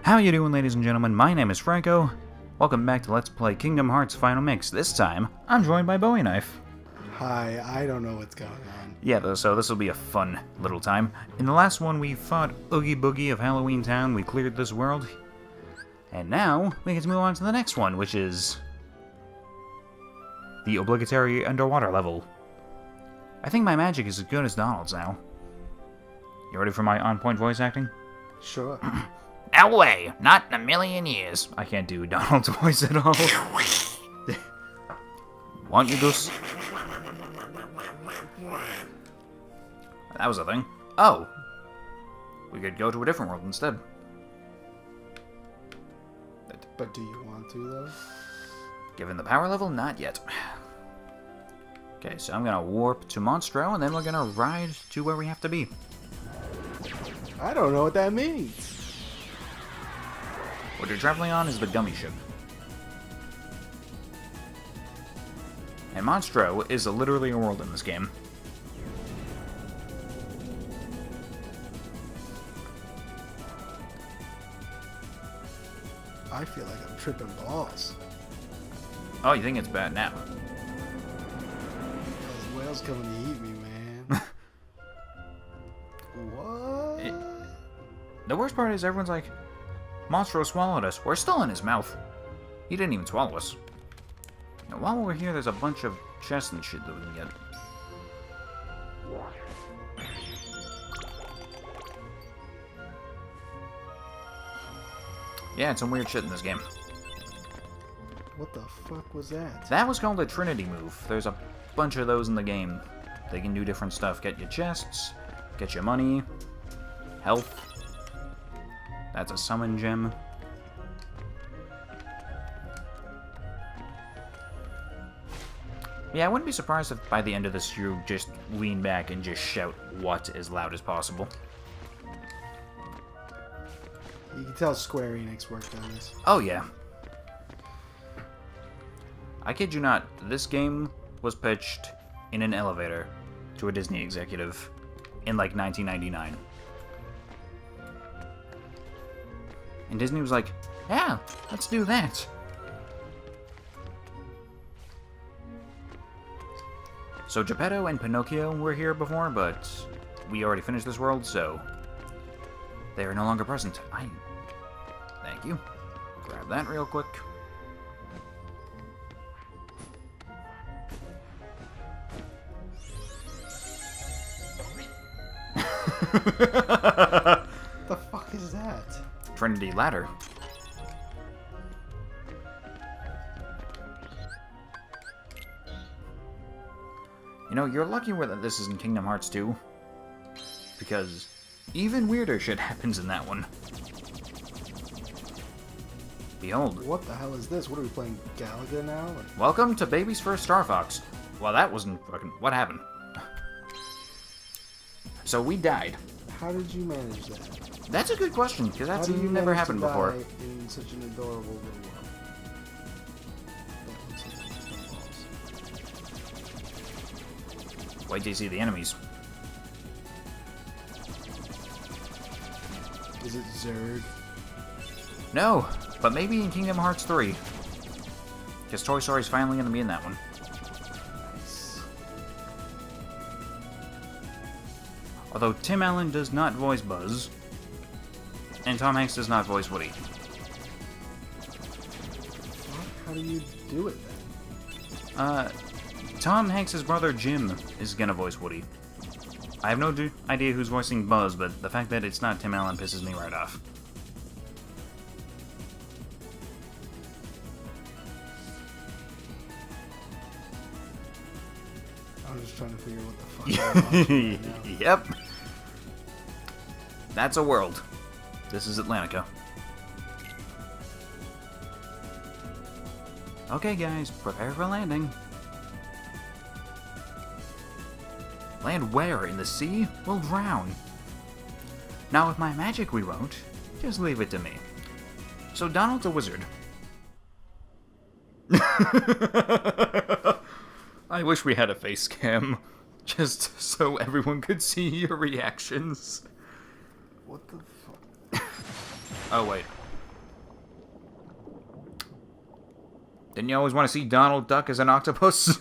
How you doing, ladies and gentlemen? My name is Franco. Welcome back to Let's Play Kingdom Hearts Final Mix. This time, I'm joined by Bowie Knife. Hi, I don't know what's going on. Yeah, so this will be a fun little time. In the last one, we fought Oogie Boogie of Halloween Town. We cleared this world. And now, we get to move on to the next one, which is the obligatory underwater level. I think my magic is as good as Donald's now. You ready for my on-point voice acting? Sure. No way! Not in a million years. I can't do Donald's voice at all. Want you to... That was a thing. Oh! We could go to a different world instead. But do you want to, though? Given the power level, not yet. Okay, so I'm gonna warp to Monstro, and then we're gonna ride to where we have to be. I don't know what that means. What you're traveling on is the Gummy Ship. And Monstro is literally a world in this game. I feel like I'm tripping balls. Oh, you think it's bad now? Those whales coming to eat me, man. What? The worst part is everyone's like, Monstro swallowed us. We're still in his mouth. He didn't even swallow us. Now, while we're here, there's a bunch of chests and shit that we can get. Yeah, it's some weird shit in this game. What the fuck was that? That was called a Trinity move. There's a bunch of those in the game. They can do different stuff. Get you chests, get you money, health. That's a summon gem. Yeah, I wouldn't be surprised if by the end of this you just lean back and just shout what as loud as possible. You can tell Square Enix worked on this. Oh yeah. I kid you not, this game was pitched in an elevator to a Disney executive in like 1999. And Disney was like, yeah, let's do that. So Geppetto and Pinocchio were here before, but we already finished this world, so they are no longer present. Thank you. Grab that real quick. The fuck is that? Trinity Ladder. You know, you're lucky that this is in Kingdom Hearts 2, because even weirder shit happens in that one. Behold. What the hell is this? What are we playing, Galaga now? Like... Welcome to Baby's first Star Fox. Well, that wasn't fucking... What happened? So we died. How did you manage that? That's a good question, because that's never happened before. In such an adorable little world. Wait till you see the enemies. Is it Zurg? No, but maybe in Kingdom Hearts 3. Because Toy Story's finally going to be in that one. Nice. Although Tim Allen does not voice Buzz, and Tom Hanks does not voice Woody. How do you do it then? Tom Hanks' brother Jim is gonna voice Woody. I have no idea who's voicing Buzz, but the fact that it's not Tim Allen pisses me right off. I'm just trying to figure out what the fuck I'm watching right now. Yep. That's a world. This is Atlantica. Okay, guys, prepare for landing. Land where? In the sea? We'll drown. Now, with my magic, we won't. Just leave it to me. So, Donald's a wizard. I wish we had a face cam. Just so everyone could see your reactions. What the fuck? Oh, wait. Didn't you always want to see Donald Duck as an octopus?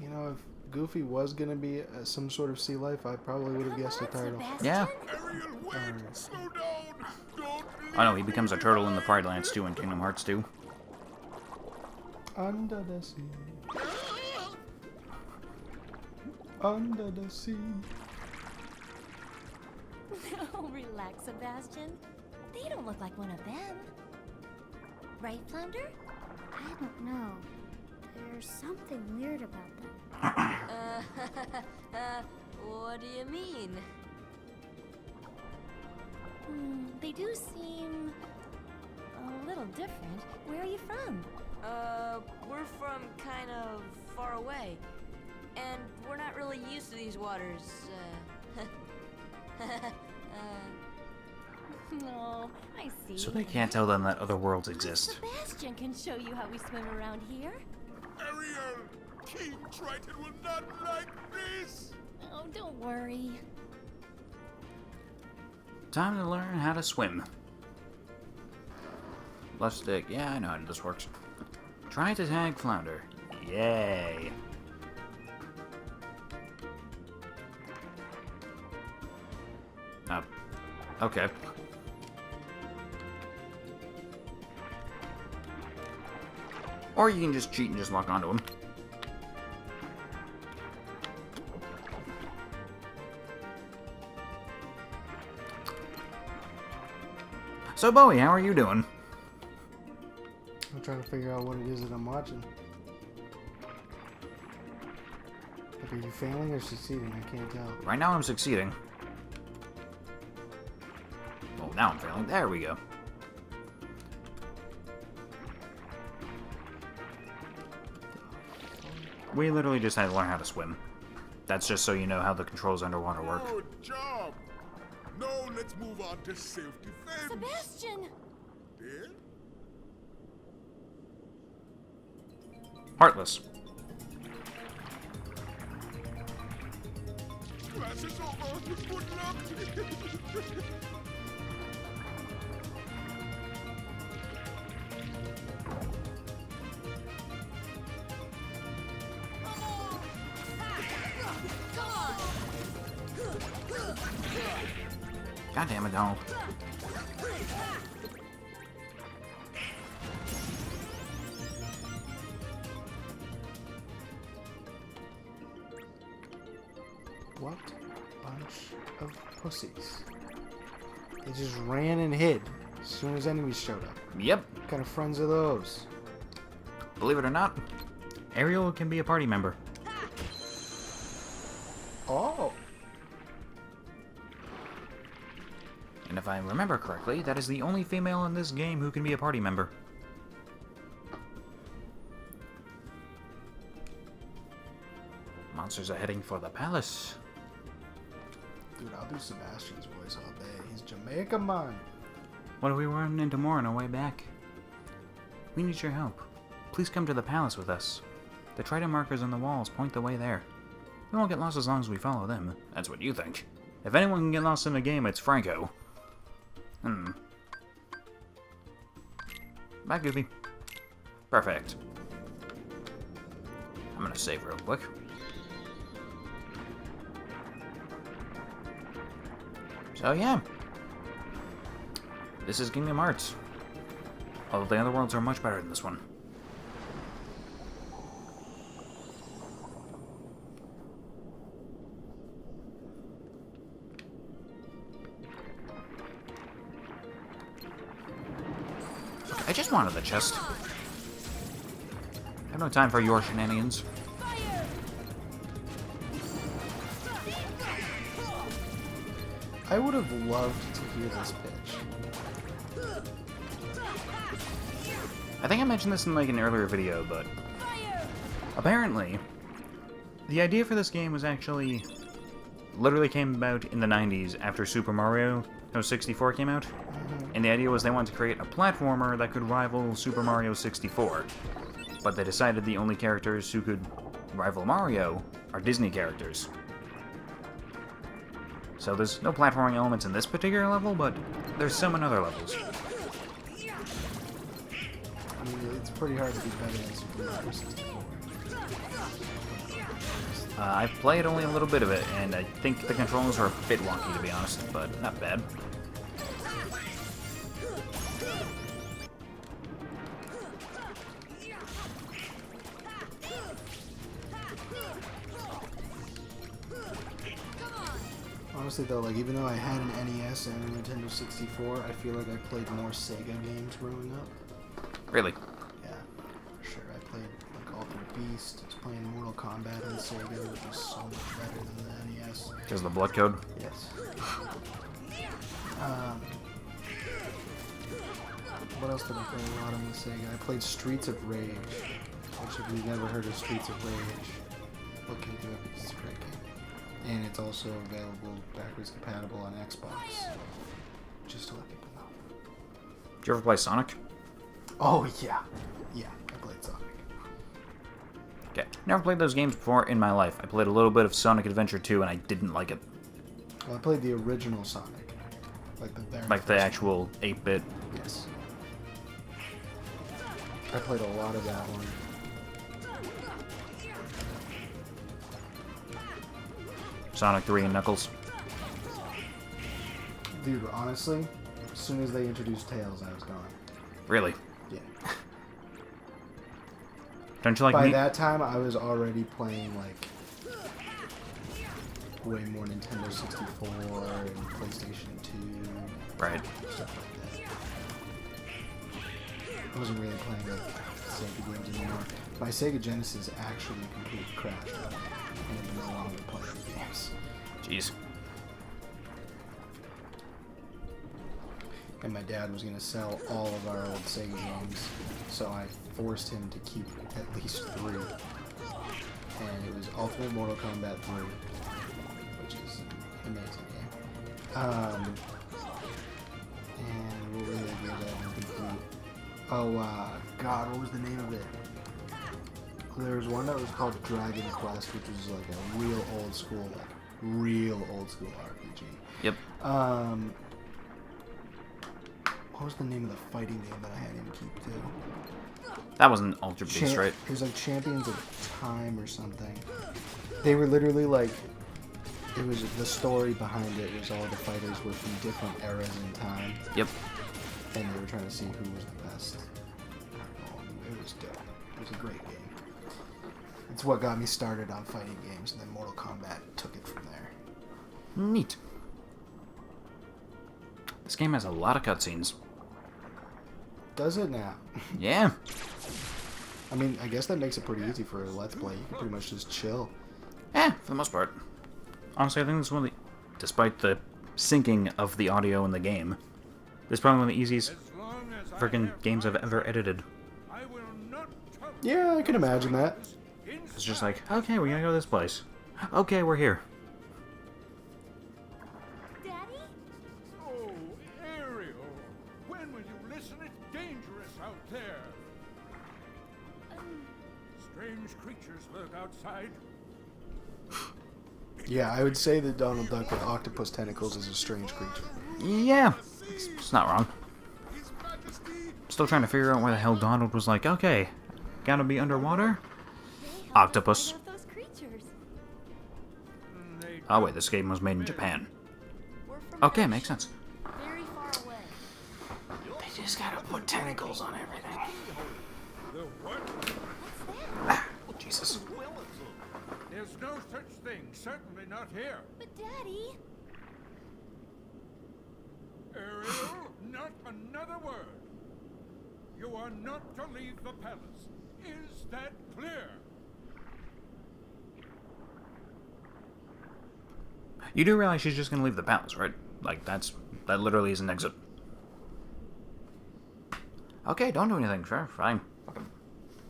You know, if Goofy was gonna be some sort of sea life, I probably would have guessed a turtle. Yeah. Slow down. Don't I know, he becomes a turtle in the Pride Lands too in Kingdom Hearts 2. Under the sea. Under the sea. Oh, relax, Sebastian. They don't look like one of them. Right, Flounder? I don't know. There's something weird about them. What do you mean? They do seem a little different. Where are you from? We're from kind of far away. And we're not really used to these waters, Oh, I see. So they can't tell them that other worlds exist. Sebastian can show you how we swim around here. Ariel! King Triton will not like this! Oh, don't worry. Time to learn how to swim. Left stick. Yeah, I know how this works. Try to tag Flounder. Yay. Okay. Or you can just cheat and just lock onto him. So, Bowie, how are you doing? I'm trying to figure out what it is that I'm watching. Like, are you failing or succeeding? I can't tell. Right now I'm succeeding. Oh, now I'm failing. There we go. We literally just had to learn how to swim. That's just so you know how the controls underwater work. Good job! Now let's move on to self-defense. Sebastian! Yeah? Heartless. Class is over. Good luck. God damn it, Donald. What bunch of pussies. They just ran and hid as soon as enemies showed up. Yep. What kind of friends are those? Believe it or not, Ariel can be a party member. Oh! And if I remember correctly, that is the only female in this game who can be a party member. Monsters are heading for the palace. Dude, I'll do Sebastian's voice all day. He's Jamaica man. What if we run into more on our way back? We need your help. Please come to the palace with us. The trident markers on the walls point the way there. We won't get lost as long as we follow them. That's what you think. If anyone can get lost in a game, it's Franco. Bye, Goofy. Perfect. I'm gonna save real quick. So yeah. This is Kingdom Hearts. Although the other worlds are much better than this one. I just wanted the chest. I have no time for your shenanigans. I would have loved to hear this pitch. I think I mentioned this in like an earlier video, but apparently the idea for this game was actually literally came about in the 90s after Super Mario 64 came out. And the idea was they wanted to create a platformer that could rival Super Mario 64. But they decided the only characters who could rival Mario are Disney characters. So there's no platforming elements in this particular level, but there's some in other levels. I mean, it's pretty hard to be better than Super Mario 64. I've played only a little bit of it, and I think the controls are a bit wonky, to be honest, but not bad. Honestly though, like even though I had an NES and a Nintendo 64, I feel like I played more Sega games growing up. Really? Yeah, for sure. I played like Altered Beast. I was playing Mortal Kombat on Sega, which was so much better than the NES. Because of the blood code? Yes. What else did I play a lot on the Sega? I played Streets of Rage. Which, if you've never heard of Streets of Rage, look into it because it's a great game. And it's also available backwards compatible on Xbox. Just to let people know. Did you ever play Sonic? Oh, yeah. Yeah, I played Sonic. Okay. Never played those games before in my life. I played a little bit of Sonic Adventure 2 and I didn't like it. Well, I played the original Sonic. Like the very Like the first actual 8-bit. one. Yes. I played a lot of that one. Sonic 3 and Knuckles. Dude, honestly, as soon as they introduced Tails, I was gone. Really? Yeah. Don't you like By me? that time, I was already playing, like, way more Nintendo 64 and PlayStation 2. Right. Stuff like that. I wasn't really playing, like, Sega games anymore. My Sega Genesis actually completely crashed. And I'm no longer playing games. Jeez. And my dad was going to sell all of our old Sega games, so I forced him to keep at least 3. And it was Ultimate Mortal Kombat 3, which is an amazing game. And what were the other games I didn't complete? Oh, God, what was the name of it? There was one that was called Dragon Quest, which was like a real old school RPG. Yep. What was the name of the fighting game that I had him keep too? That wasn't Ultra Beast, right? It was like Champions of Time or something. They were literally like, it was the story behind it was all the fighters were from different eras in time. Yep. And they were trying to see who was the best. It was dope. It was a great game. It's what got me started on fighting games, and then Mortal Kombat took it from there. Neat. This game has a lot of cutscenes. Does it now? Yeah. I mean, I guess that makes it pretty easy for a Let's Play. You can pretty much just chill. For the most part. Honestly, I think this is one of the... Despite the syncing of the audio in the game, this is probably one of the easiest freaking games I've ever edited. I will not touch Yeah, I can imagine that. It's just like, okay, we gotta go to this place. Okay, we're here. Daddy? Oh, Ariel, when will you listen? It's dangerous out there. Strange creatures lurk outside. Yeah, I would say that Donald Duck with octopus tentacles is a strange creature. Yeah, it's not wrong. His Majesty. Still trying to figure out where the hell Donald was like, okay, gotta be underwater? Octopus. I love those creatures. They Oh wait, this game was made in Japan. We're from Okay, Russia, makes sense. very far away. They just gotta put tentacles on everything. The what? Ah, Jesus. There's no such thing. Certainly not here. But Daddy... Ariel, not another word. You are not to leave the palace. Is that clear? You do realize she's just gonna leave the palace, right? Like, that literally is an exit. Okay, don't do anything. Sure, fine. Fucking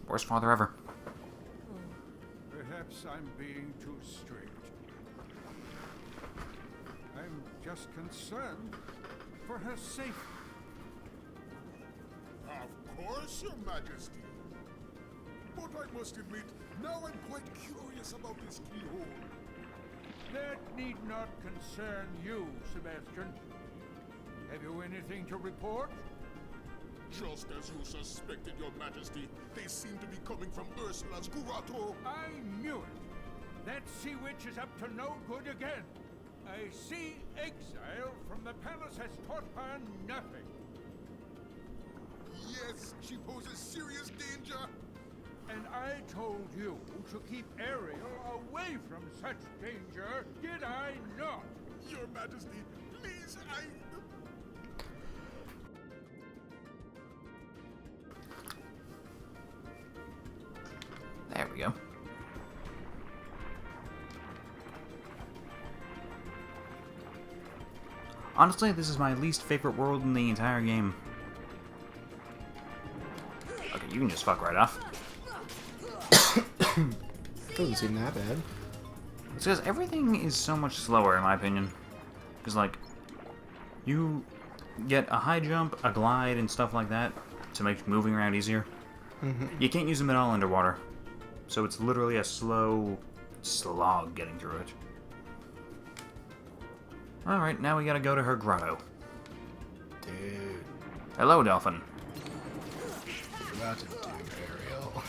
worst father ever. Perhaps I'm being too strict. I'm just concerned for her safety. Of course, Your Majesty. But I must admit, now I'm quite curious about this keyhole. That need not concern you, Sebastian. Have you anything to report? Just as you suspected, Your Majesty, they seem to be coming from Ursula's grotto. I knew it. That sea witch is up to no good again. A sea exile from the palace has taught her nothing. Yes, she poses serious danger. And I told you to keep Ariel away from such danger, did I not? Your Majesty, please, There we go. Honestly, this is my least favorite world in the entire game. Okay, you can just fuck right off. Doesn't seem that bad. It's because everything is so much slower, in my opinion. Because, like, you get a high jump, a glide, and stuff like that to make moving around easier. You can't use them at all underwater. So it's literally a slow slog getting through it. Alright, now we gotta go to her grotto. Dude. Hello, Dolphin. What you about to do, Ariel?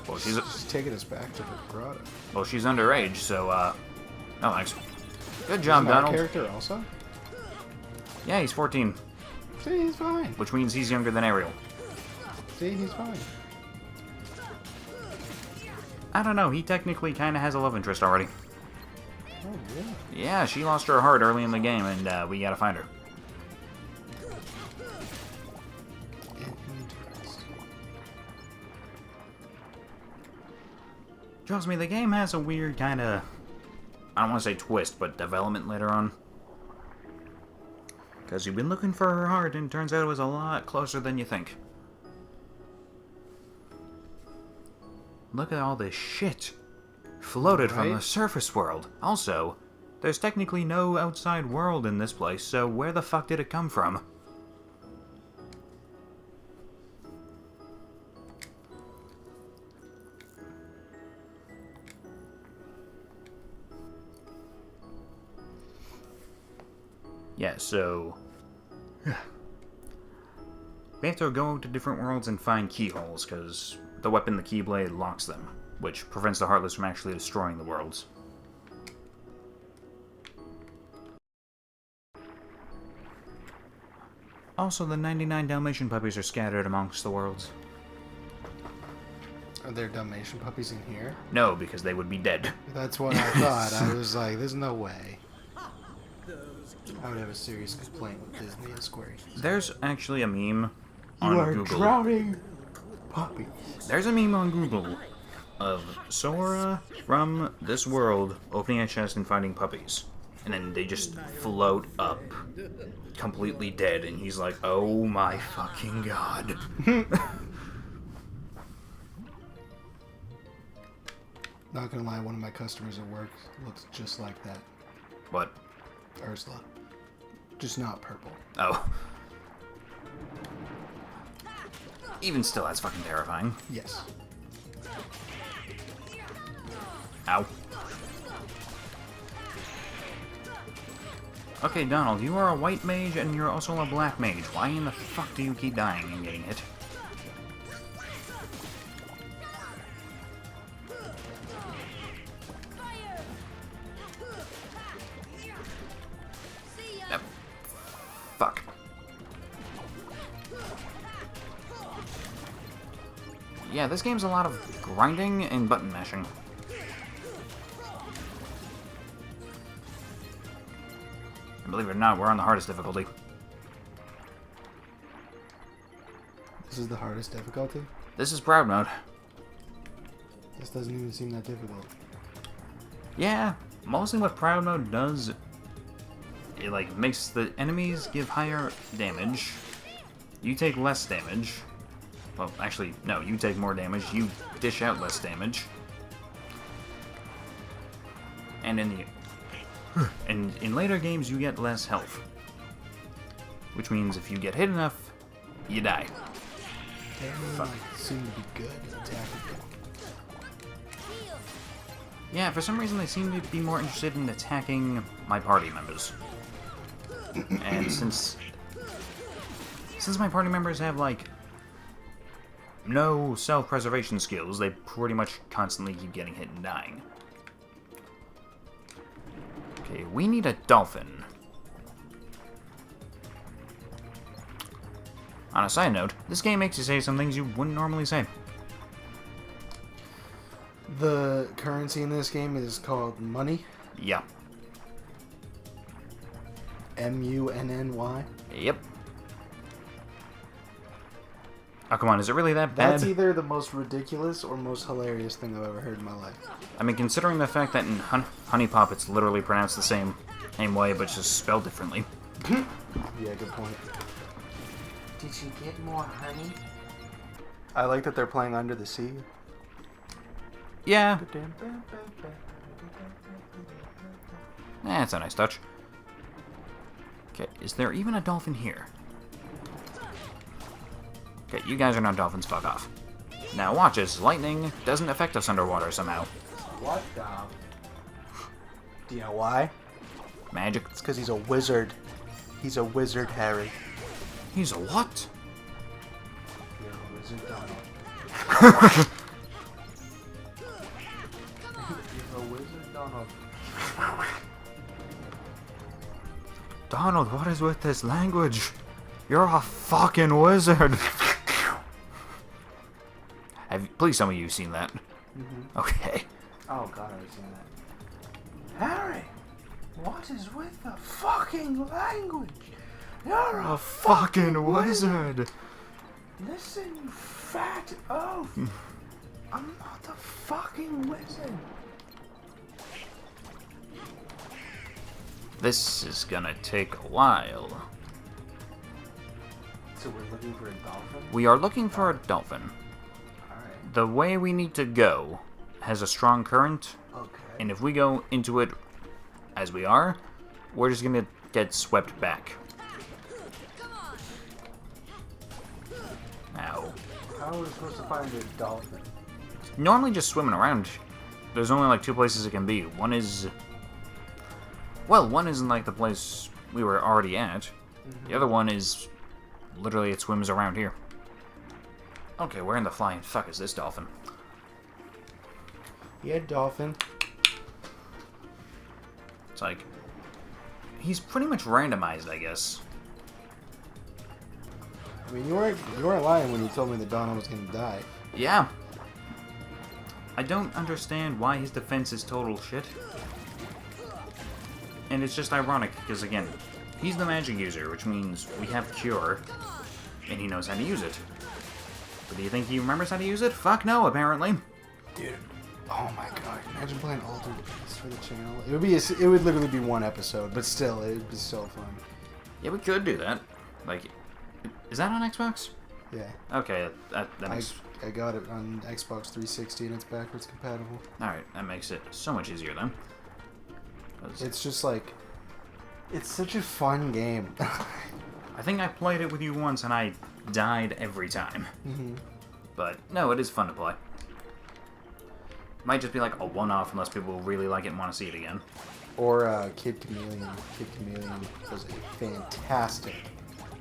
Well, She's taking us back to the grotto. well, she's underage, so, oh, thanks. Good job, Isn't that Donald. character also? Yeah, he's 14, See, he's fine. which means he's younger than Ariel. See, he's fine. I don't know, he technically kind of has a love interest already. Oh, yeah. Yeah, she lost her heart early in the game, and we gotta find her. Interesting. Trust me, the game has a weird kind of, I don't want to say twist, but development later on. Because you've been looking for her heart, and it turns out it was a lot closer than you think. Look at all this shit floated from the Right? surface world. Also, there's technically no outside world in this place, so where the fuck did it come from? Yeah, so we have to go to different worlds and find keyholes, because the weapon, the Keyblade, locks them, which prevents the Heartless from actually destroying the worlds. Also, the 99 Dalmatian puppies are scattered amongst the worlds. Are there Dalmatian puppies in here? No, because they would be dead. That's what I thought. I was like, there's no way. I would have a serious complaint with Disney and Square Enix. There's actually a meme on Google. drowning puppies. There's a meme on Google of Sora from this world opening a chest and finding puppies. And then they just float up, completely dead, and he's like, oh my fucking god. Not gonna lie, one of my customers at work looks just like that. What? Ursula. Just not purple. Oh. Even still, that's fucking terrifying. Yes. Ow. Okay, Donald, you are a white mage and you're also a black mage. Why in the fuck do you keep dying and getting hit? Yep. Fuck. Yeah, this game's a lot of grinding and button mashing. And believe it or not, we're on the hardest difficulty. This is the hardest difficulty? This is Proud Mode. This doesn't even seem that difficult. Yeah, mostly what Proud Mode does, it like makes the enemies give higher damage. You take less damage. Well, actually, no, you take more damage. You dish out less damage. And in later games, you get less health. Which means if you get hit enough, you die. They really, like, seem to be good at attacking people. Yeah, for some reason they seem to be more interested in attacking my party members. And since my party members have, like, no self-preservation skills, they pretty much constantly keep getting hit and dying. Okay, we need a dolphin. On a side note, this game makes you say some things you wouldn't normally say. The currency in this game is called money. Yeah. M-U-N-N-Y. Yep. Oh, come on, is it really that bad? That's either the most ridiculous or most hilarious thing I've ever heard in my life. I mean, considering the fact that in Honey Pop it's literally pronounced the same way, but just spelled differently. Yeah, good point. Did you get more honey? I like that they're playing Under the Sea. Yeah. That's a nice touch. Okay, is there even a dolphin here? Okay, you guys are not dolphins, fuck off. Now watch as lightning doesn't affect us underwater somehow. What the? Do you know why? Magic. It's because he's a wizard. He's a wizard, Harry. He's a what? You're a wizard, Donald. You're a wizard, Donald. Donald, what is with this language? You're a fucking wizard. Please tell me you've seen that. Mm-hmm. Okay. Oh god, I've seen that. Harry, what is with the fucking language? You're A fucking wizard. Listen, you fat oaf. I'm not the fucking wizard. This is gonna take a while. So we're looking for a dolphin? We are looking for a dolphin. Alright. The way we need to go has a strong current, Okay. and if we go into it as we are, we're just gonna get swept back. Now, How are we supposed to find a dolphin? normally just swimming around. There's only like two places it can be. One is... Well, one is in like the place we were already at. The other one is... Literally, it swims around here. Okay, where in the flying fuck is this dolphin? Yeah, dolphin. It's like... He's pretty much randomized, I guess. I mean, you weren't lying when you told me that Donald was gonna die. Yeah. I don't understand why his defense is total shit. And it's just ironic, because again, he's the magic user, which means we have Cure, and he knows how to use it. But do you think he remembers how to use it? Fuck no, apparently. Dude, oh my god! Imagine playing Altered Beast for the channel. It would literally be one episode, but still, it would be so fun. Yeah, we could do that. Like, is that on Xbox? Yeah. Okay, that makes... I got it on Xbox 360 and it's backwards compatible. Alright, that makes it so much easier then. 'Cause It's just like, it's such a fun game. I think I played it with you once and I died every time. Mm-hmm. But no, it is fun to play. Might just be like a one-off unless people really like it and want to see it again. Or Kid Chameleon. Kid Chameleon was a fantastic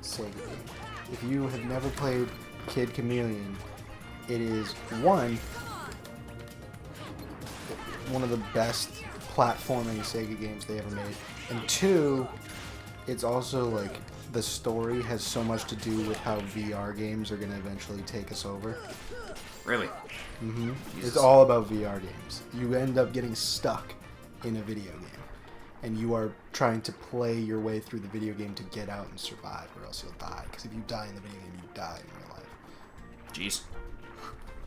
Sega game. If you have never played Kid Chameleon, it is one of the best platforming Sega games they ever made, and two, it's also like the story has so much to do with how VR games are going to eventually take us over. Really? Mm-hmm. Jesus. It's all about VR games. You end up getting stuck in a video game, and you are trying to play your way through the video game to get out and survive, or else you'll die. Because if you die in the video game, you die in real life. Jeez.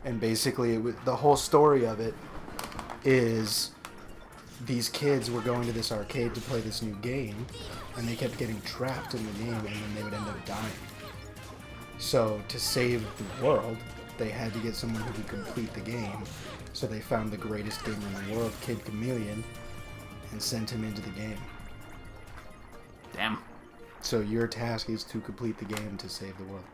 And basically, the whole story of it is these kids were going to this arcade to play this new game, and they kept getting trapped in the game, and then they would end up dying. So, to save the world, they had to get someone who could complete the game. So they found the greatest gamer in the world, Kid Chameleon, and sent him into the game. Damn. So your task is to complete the game to save the world.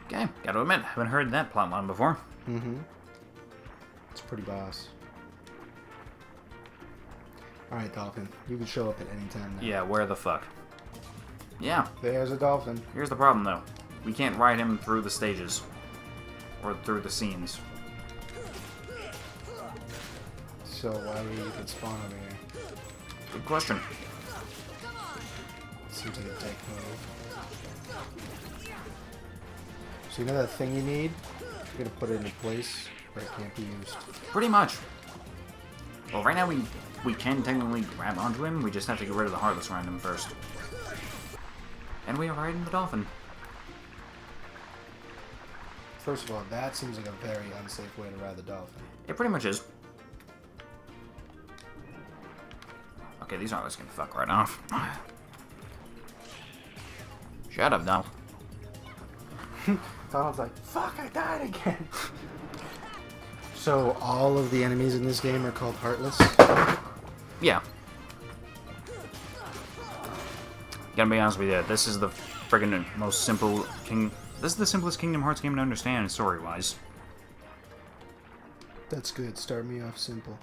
Okay, gotta admit, haven't heard that plotline before. Mm-hmm. It's a pretty boss. Alright, Dolphin. You can show up at any time now. Yeah, where the fuck? Yeah. There's a dolphin. Here's the problem, though. We can't ride him through the stages. Or through the scenes. So why would you even spawn over here? Good question. Seems like a dick move. So you know that thing you need? You're gonna put it in a place where it can't be used. Pretty much. Well, right now we can technically grab onto him. We just have to get rid of the Heartless around him first. And we are riding the Dolphin. First of all, that seems like a very unsafe way to ride the dolphin. It pretty much is. Okay, these Heartless can fuck right off. Shut up, Donald. Donald's like, fuck, I died again. So all of the enemies in this game are called Heartless? Yeah. Gotta be honest with you, this is the friggin' most simple This is the simplest Kingdom Hearts game to understand story-wise. That's good. Start me off simple.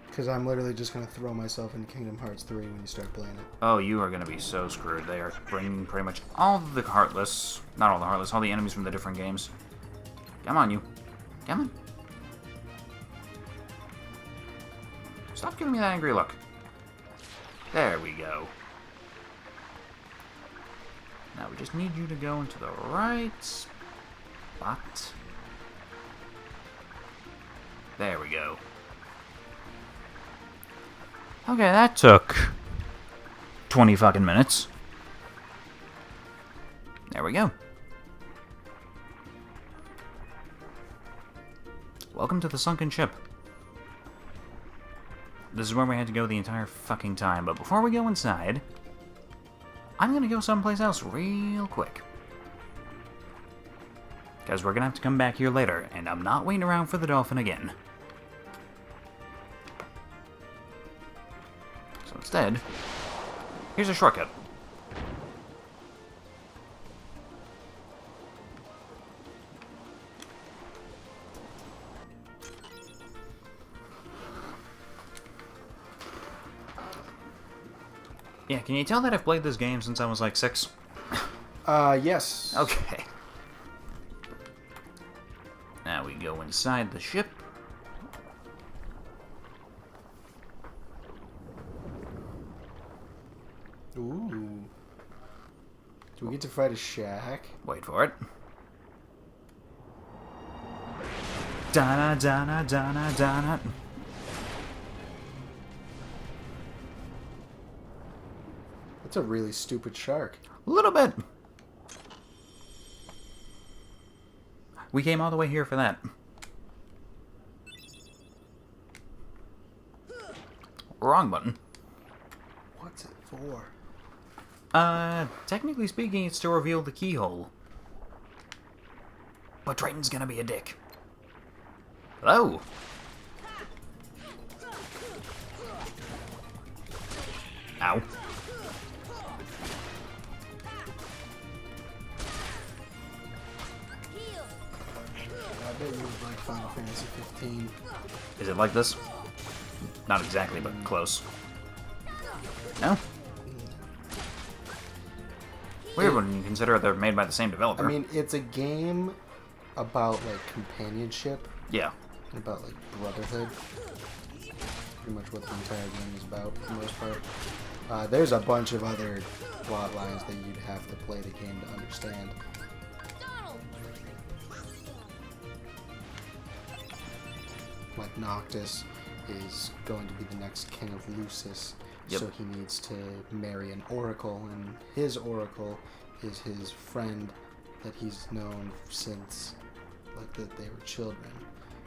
Because I'm literally just going to throw myself into Kingdom Hearts 3 when you start playing it. Oh, you are gonna be so screwed. They are bringing pretty much all the Heartless, not all the Heartless, all the enemies from the different games. Come on, you. Come on. Stop giving me that angry look. There we go. Now we just need you to go into the right spot. There we go. Okay, that took 20 fucking minutes. There we go. Welcome to the sunken ship. This is where we had to go the entire fucking time, but before we go inside, I'm gonna go someplace else real quick. Because we're gonna have to come back here later, and I'm not waiting around for the dolphin again. So instead, here's a shortcut. Yeah, can you tell that I've played this game since I was like 6? Yes. Okay. Now we go inside the ship. Ooh. Do we get to fight a shack? Wait for it. Dana, dana, dana, dana. That's a really stupid shark. A little bit. We came all the way here for that. Wrong button. What's it for? Technically speaking, it's to reveal the keyhole. But Triton's gonna be a dick. Hello. Ow. I bet you would like Final Fantasy 15. Is it like this? Not exactly, but close. No? Weird when you consider they're made by the same developer. I mean, it's a game about, like, companionship. Yeah. And about, like, brotherhood. Pretty much what the entire game is about, for the most part. There's a bunch of other plot lines that you'd have to play the game to understand. Like, Noctis is going to be the next king of Lucis, Yep. so he needs to marry an oracle, and his oracle is his friend that he's known since, like, that they were children.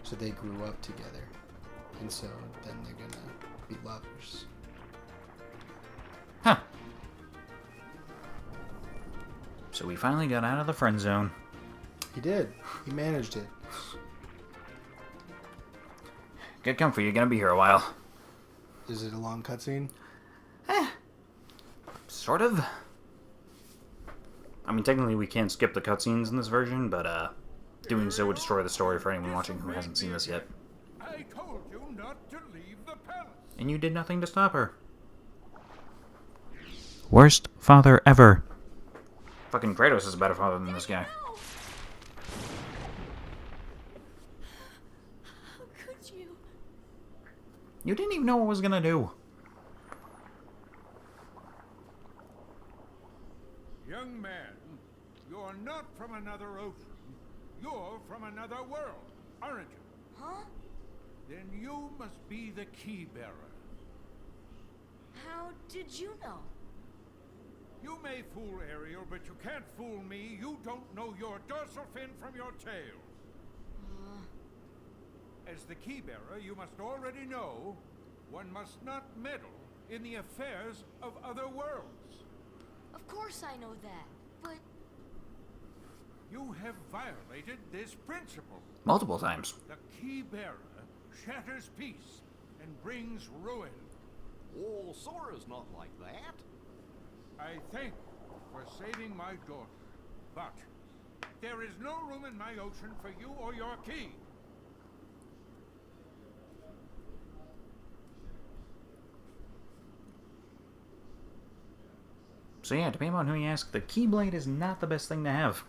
So they grew up together, and so then they're gonna be lovers. Huh. So we finally got out of the friend zone. He did. He managed it. Get comfy, you're gonna be here a while. Is it a long cutscene? Sort of. I mean, technically we can't skip the cutscenes in this version, but, doing so would destroy the story for anyone watching who hasn't seen this yet. I told you not to leave the palace. And you did nothing to stop her. Worst father ever. Fucking Kratos is a better father than this guy. How could you? You didn't even know what I was gonna do. Young man, you're not from another ocean. You're from another world, aren't you? Huh? Then you must be the key bearer. How did you know? You may fool Ariel, but you can't fool me. You don't know your dorsal fin from your tail. As the key bearer, you must already know one must not meddle in the affairs of other worlds. Of course I know that, but... You have violated this principle. Multiple times. The key bearer shatters peace and brings ruin. Oh, Sora's not like that. I thank you for saving my daughter, but there is no room in my ocean for you or your key. So yeah, depending on who you ask, the Keyblade is not the best thing to have.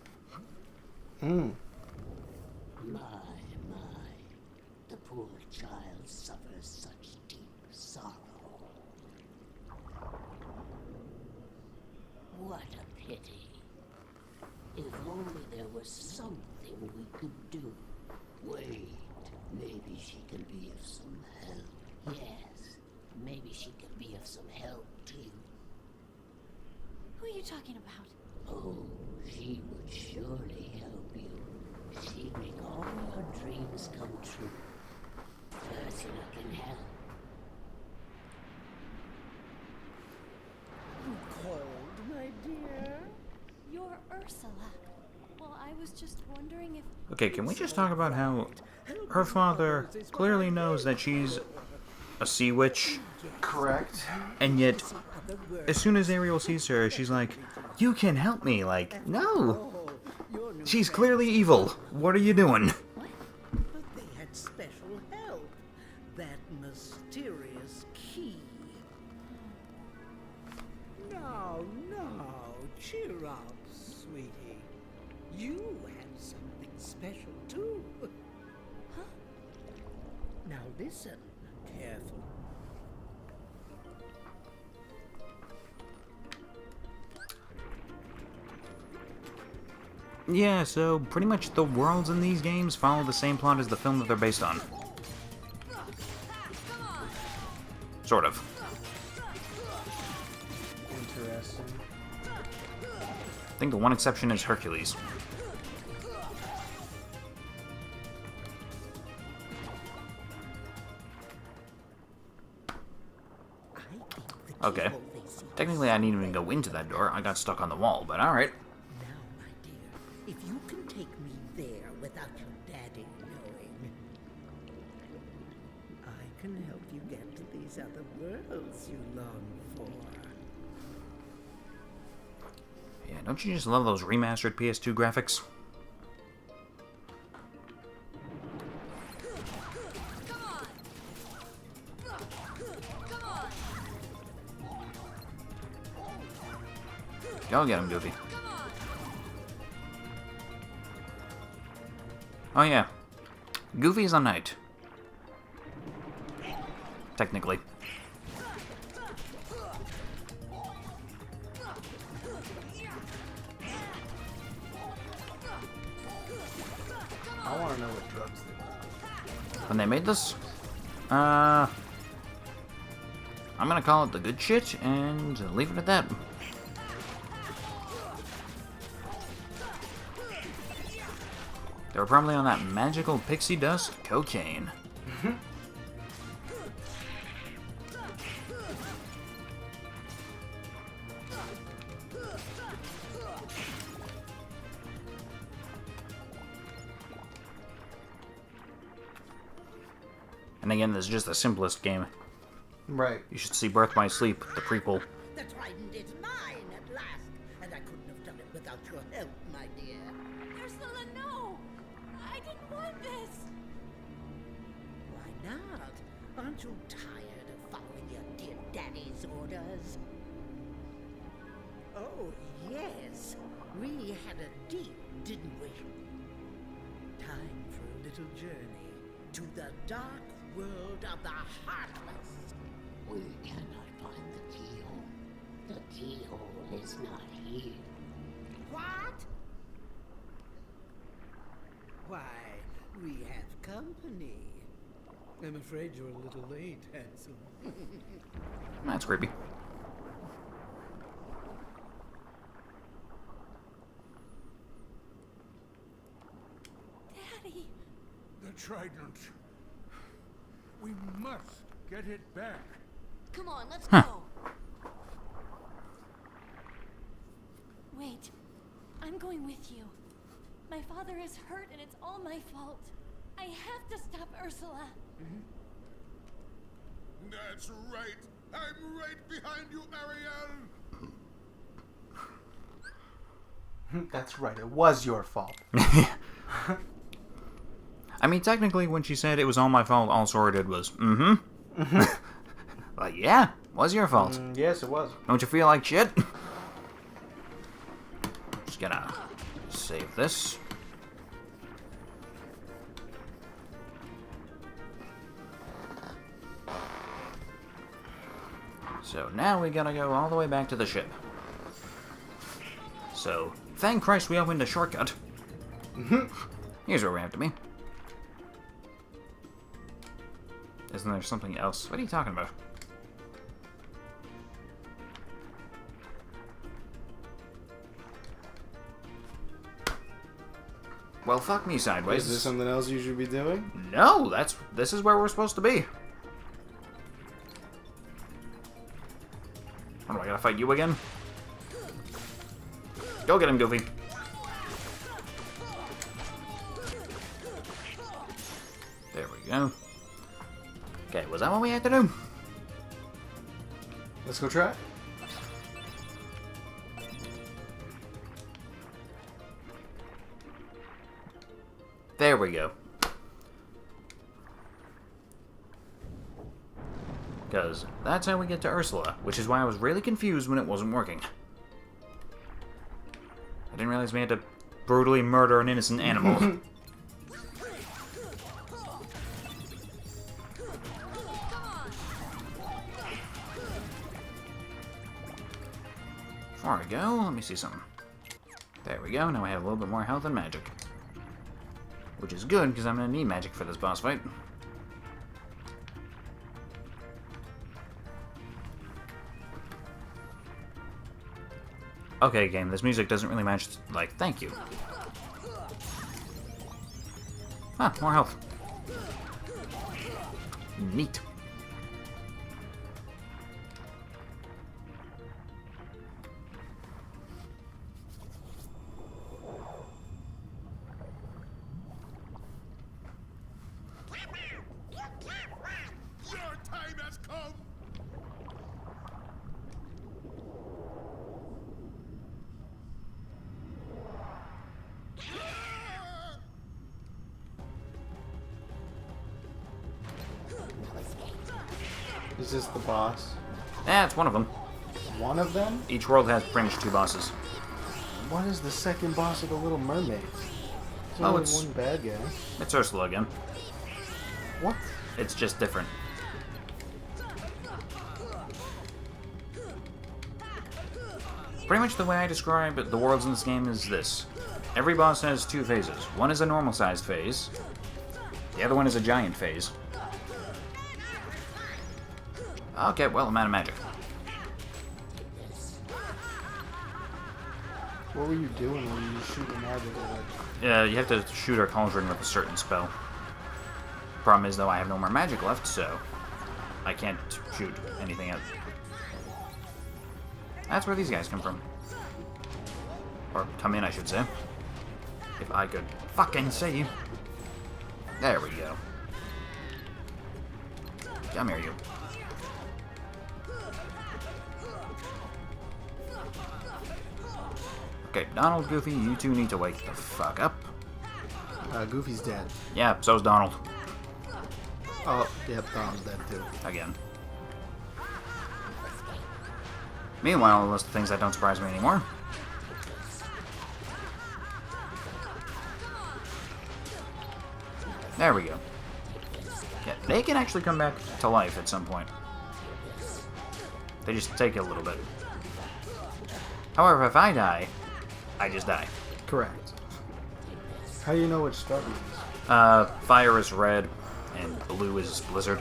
Hmm. My, the poor child suffers such deep sorrow. What a pity. If only there was something we could do. Wait, maybe she can be of some help. Yes, maybe she can be of some help too. Who are you talking about? Oh, she would surely help you. She'd make all your dreams come true. Ursula can help. You called, my dear? You're Ursula. Well, I was just wondering if... Okay, can we just talk about how her father clearly knows that she's a sea witch, Correct. and yet, as soon as Ariel sees her, she's like, "You can help me." Like, no! She's clearly evil. What are you doing? But they had special help. That mysterious key. Now, cheer up, sweetie. You had something special too. Huh? Now listen carefully. Yeah, so pretty much the worlds in these games follow the same plot as the film that they're based on. Sort of. Interesting. I think the one exception is Hercules. Okay. Technically, I didn't even go into that door. I got stuck on the wall, but alright. Now, my dear, if you can take me there without your daddy knowing, I can help you get to these other worlds you long for. Yeah, don't you just love those remastered PS2 graphics? Go get him, Goofy. Oh yeah. Goofy's a knight. Technically. I want to know what drugs they When they made this, I'm gonna call it the good shit and leave it at that. They were probably on that magical pixie dust cocaine. And again, this is just the simplest game. Right. You should see Birth by Sleep, the prequel. The trident is mine at last, and I couldn't have done it without your help, my dear. Ursula, no! little tired of following your dear daddy's orders? Oh, yes. We had a deal, didn't we? Time for a little journey to the dark world of the Heartless. We cannot find the keyhole. The keyhole is not here. What? Why, we have company. I'm afraid you're a little late, handsome. That's creepy. Daddy! The trident. We must get it back. Come on, let's Huh. go. Wait. I'm going with you. My father is hurt and it's all my fault. I have to stop Ursula. That's right. I'm right behind you, Ariel. That's right, it was your fault. I mean, technically, when she said it was all my fault, all Sora did was, Like, yeah, was your fault. Yes, it was. Don't you feel like shit? Just gonna save this. So now we gotta go all the way back to the ship. So, thank Christ we opened a shortcut. Here's where we have to be. Isn't there something else? What are you talking about? Well, fuck me sideways. Is there something else you should be doing? No, this is where we're supposed to be. What, do I gotta fight you again? Go get him, Goofy. There we go. Okay, was that what we had to do? Let's go try. There we go. Because that's how we get to Ursula, which is why I was really confused when it wasn't working. I didn't realize we had to brutally murder an innocent animal. Before I go, let me see something. There we go, now I have a little bit more health and magic. Which is good, because I'm going to need magic for this boss fight. Okay, game, this music doesn't really match, like, thank you. Ah, more health. Neat. Your time has come. Is this the boss? Eh, it's one of them. One of them? Each world has pretty much 2 bosses. What is the second boss of the Little Mermaid? There's Oh, only it's- one bad guy. It's Ursula again. What? It's just different. Pretty much the way I describe the worlds in this game is this. Every boss has 2 phases. One is a normal-sized phase. The other one is a giant phase. Okay, well, I'm out of magic. What were you doing when you shoot the magic at it? Yeah, you have to shoot our cauldron with a certain spell. Problem is, though, I have no more magic left, so I can't shoot anything else. That's where these guys come from. Or come in, I should say. If I could fucking see. There we go. Come here, you. Okay, Donald, Goofy, you two need to wake the fuck up. Goofy's dead. Yeah, so's Donald. Oh, yep, Dom's dead too. Again. Meanwhile, a list of things that don't surprise me anymore. There we go. Yeah, they can actually come back to life at some point. They just take a little bit. However, if I die, I just die. Correct. How do you know which start you use? Fire is red, and blue is blizzard.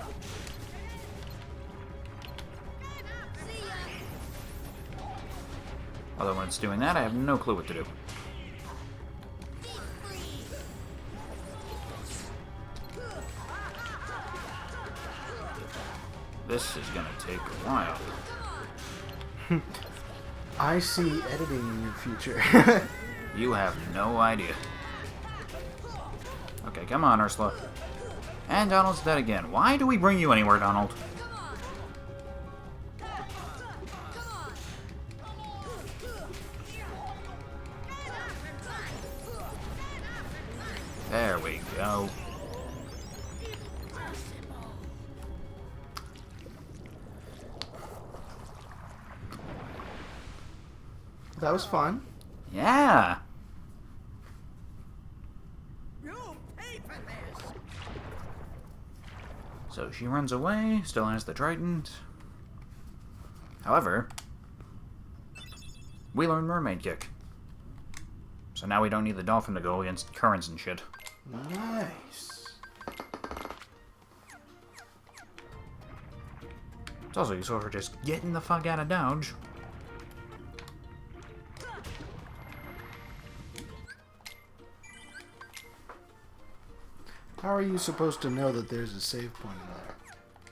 Although when it's doing that, I have no clue what to do. This is gonna take a while. I see editing in your future. You have no idea. Okay, come on, Ursula. And Donald's dead again. Why do we bring you anywhere, Donald? There we go. That was fun. Yeah. You'll pay for this. So she runs away, still has the trident. However, we learn mermaid kick. So now we don't need the dolphin to go against currents and shit. Nice. It's also useful for just getting the fuck out of Dodge. How are you supposed to know that there's a save point in there?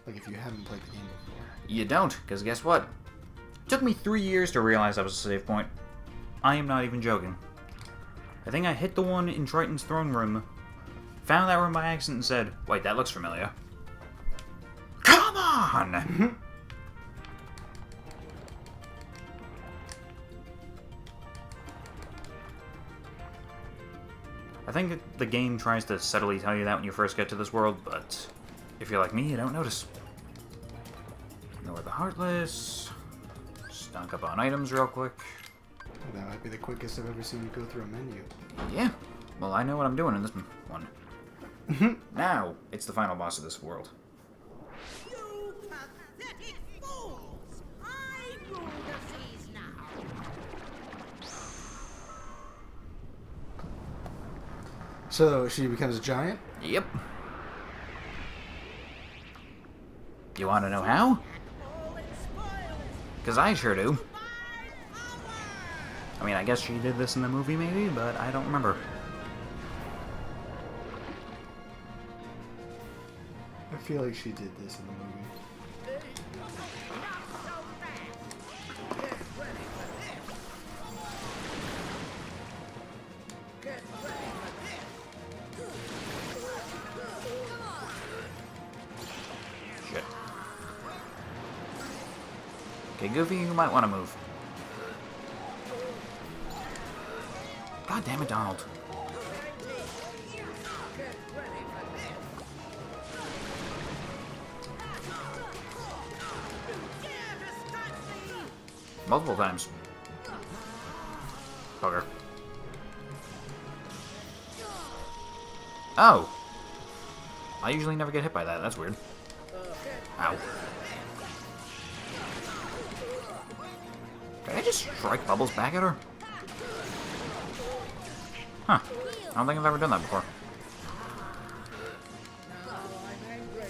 Like if you haven't played the game before. You don't, because guess what? It took me 3 years to realize that was a save point. I am not even joking. I think I hit the one in Triton's throne room, found that room by accident and said, wait, that looks familiar. Come on! I think the game tries to subtly tell you that when you first get to this world, but if you're like me, you don't notice. Ignore the Heartless. Stunk up on items real quick. That might be the quickest I've ever seen you go through a menu. Yeah. Well, I know what I'm doing in this one. Now, it's the final boss of this world. You pathetic fools! I rule the seas now. So she becomes a giant? Yep. You want to know how? Because I sure do. I mean, I guess she did this in the movie, maybe, but I don't remember. I feel like she did this in the movie. Shit. Okay, Goofy, you might want to move. God damn it, Donald. Multiple times. Bugger. Oh! I usually never get hit by that. That's weird. Ow. Can I just strike bubbles back at her? Huh. I don't think I've ever done that before.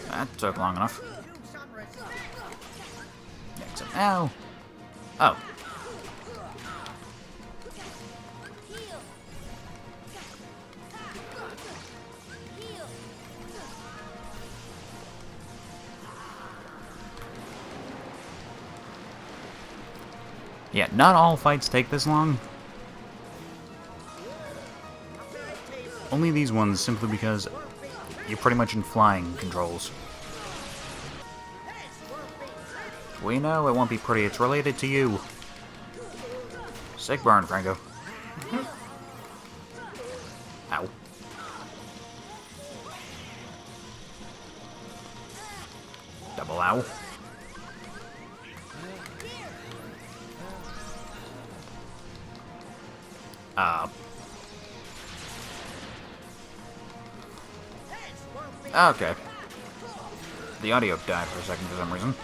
That took long enough. Yeah, except now. Oh. Yeah, not all fights take this long. Only these ones, simply because you're pretty much in flying controls. We know it won't be pretty, it's related to you. Sick burn, Franco. Ow. Double ow. Okay. The audio died for a second for some reason.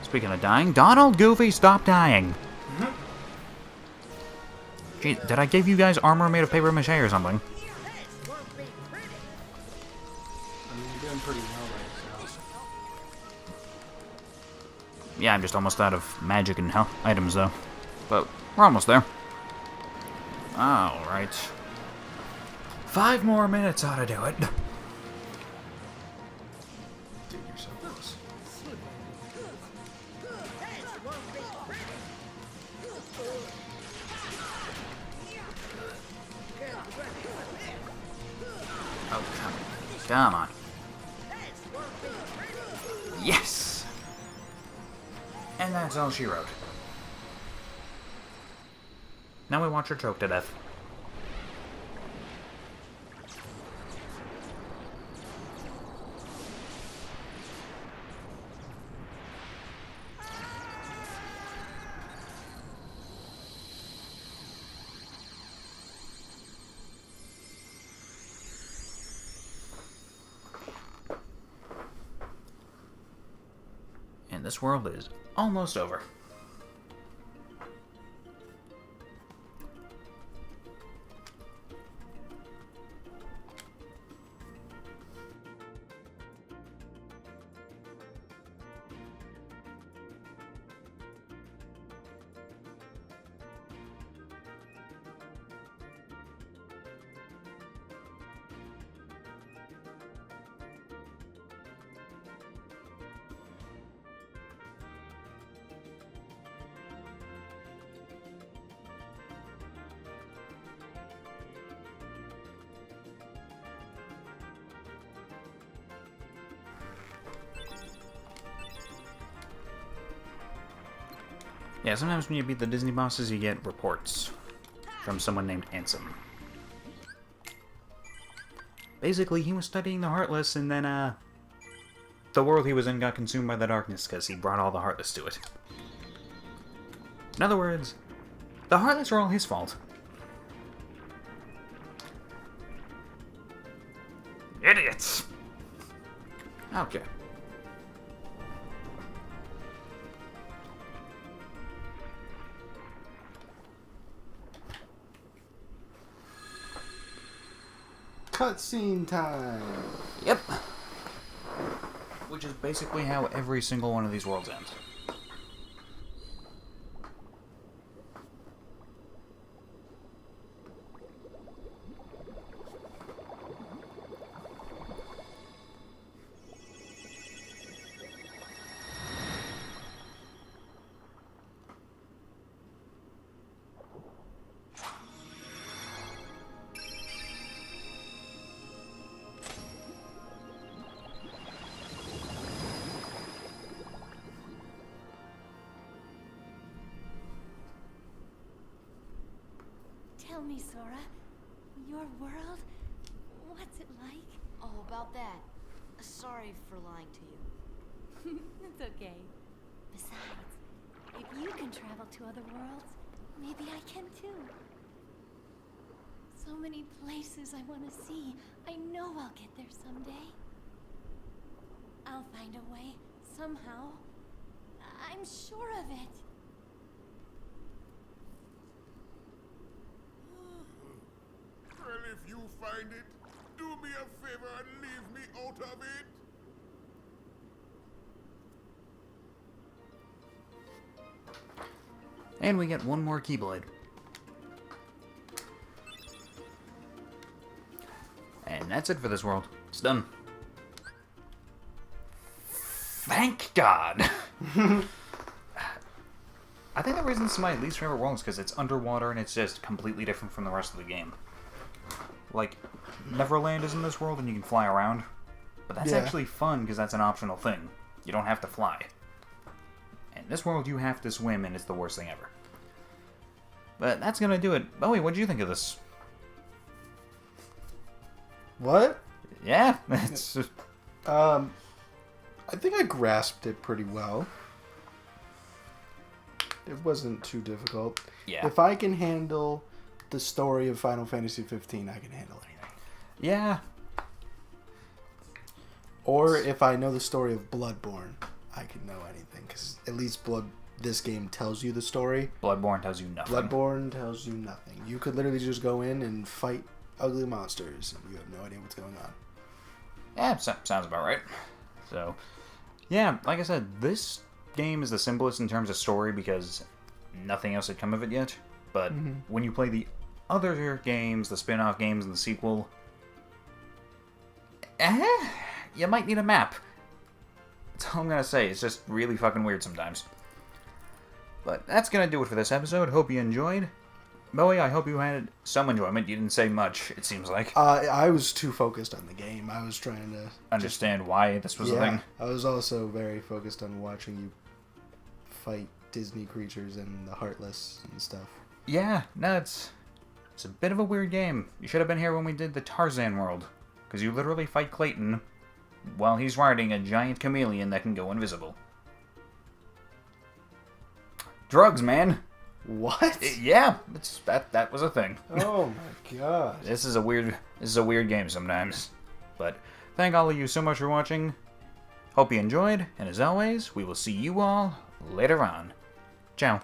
Speaking of dying, Donald, Goofy, stop dying. Gee, did I give you guys armor made of paper mache or something? I mean, you're doing pretty well right now. Yeah, I'm just almost out of magic and items, though. But we're almost there. Alright. 5 more minutes ought to do it. Dude, you're so close. Oh, come on. Yes! And that's all she wrote. Now we watch her choke to death. And this world is almost over. Yeah, sometimes when you beat the Disney bosses, you get reports from someone named Ansem. Basically, he was studying the Heartless, and then, the world he was in got consumed by the darkness because he brought all the Heartless to it. In other words, the Heartless are all his fault. Idiots! Okay. Cutscene time! Yep. Which is basically how every single one of these worlds ends. Tell me, Sora, your world, what's it like? Oh, about that. Sorry for lying to you. It's okay. Besides, if you can travel to other worlds, maybe I can too. So many places I want to see. I know I'll get there someday. I'll find a way, somehow. I'm sure of it. Well, if you find it, do me a favor and leave me out of it. And we get one more Keyblade. And that's it for this world. It's done. Thank God! I think the reason it's my least favorite world is because it's underwater and it's just completely different from the rest of the game. Like, Neverland is in this world and you can fly around. But that's actually fun because that's an optional thing. You don't have to fly. In this world, you have to swim and it's the worst thing ever. But that's gonna do it. Bowie, what did you think of this? What? Yeah, it's I think I grasped it pretty well. It wasn't too difficult. yeah. If I can handle the story of Final Fantasy 15, I can handle anything. Yeah. Or if I know the story of Bloodborne, I can know anything. Because at least this game tells you the story. Bloodborne tells you nothing. Bloodborne tells you nothing. You could literally just go in and fight ugly monsters, and you have no idea what's going on. Yeah, sounds about right. So, yeah, like I said, this game is the simplest in terms of story because nothing else had come of it yet. But when you play the other games, the spin-off games, and the sequel, you might need a map. That's all I'm gonna say. It's just really fucking weird sometimes. But that's gonna do it for this episode. Hope you enjoyed. Bowie, I hope you had some enjoyment. You didn't say much, it seems like. I was too focused on the game. I was trying to Understand why this was a thing. I was also very focused on watching you fight Disney creatures and the Heartless and stuff. Yeah, no, it's a bit of a weird game. You should have been here when we did the Tarzan world. Because you literally fight Clayton while he's riding a giant chameleon that can go invisible. Drugs, man. What? Yeah, that was a thing. Oh my god. This is a weird game sometimes. But thank all of you so much for watching. Hope you enjoyed, and as always, we will see you all later on. Ciao.